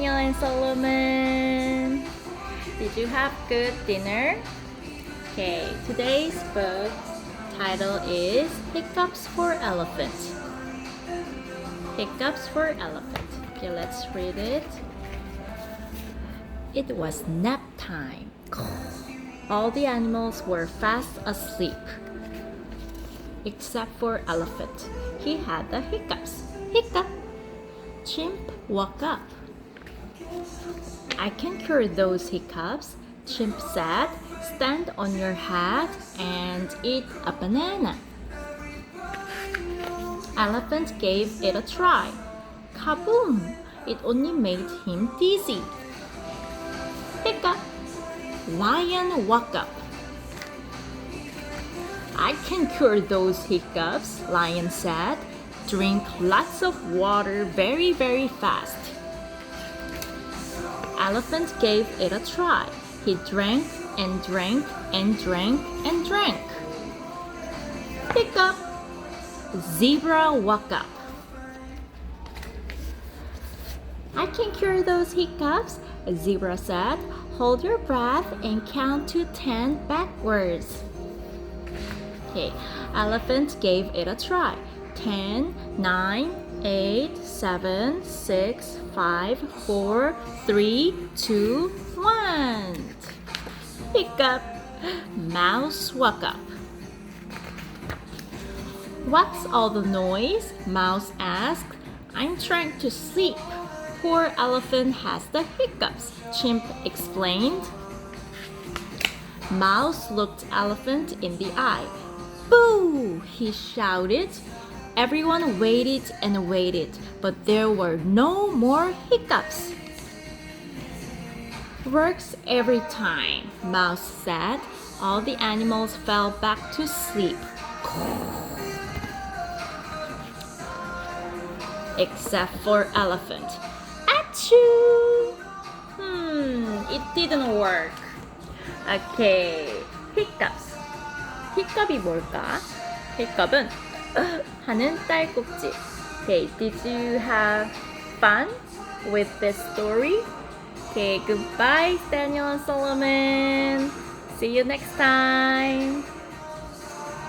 Daniel and Solomon. Did you have good dinner? Okay, today's book title is Hiccups for Elephant. Hiccups for Elephant. Okay, let's read it. It was nap time. All the animals were fast asleep, except for Elephant. He had the hiccups. Hiccup! Chimp woke up. I can cure those hiccups, Chimp said. Stand on your head and eat a banana. Elephant gave it a try. Kaboom! It only made him dizzy. Hiccup! Lion woke up. I can cure those hiccups, Lion said. Drink lots of water very, very fast. Elephant gave it a try. He drank and drank and drank and drank. Hiccup! Zebra woke up. I can cure those hiccups, Zebra said. Hold your breath and count to 10 backwards. Okay, Elephant gave it a try. 10, 9, 8, 7, 6, 5, 4, 3, 2, 1. Hiccup! Mouse woke up. What's all the noise? Mouse asked. I'm trying to sleep. Poor Elephant has the hiccups, Chimp explained. Mouse looked Elephant in the eye. Boo! He shouted. Everyone waited and waited, but there were no more hiccups. Works every time, Mouse said. All the animals fell back to sleep. Except for Elephant. Achoo! It didn't work. Okay, hiccups. 히컵이 뭘까? 히컵은 하는 딸꾹질. Okay, did you have fun with this story? Okay, goodbye, Daniel and Solomon. See you next time.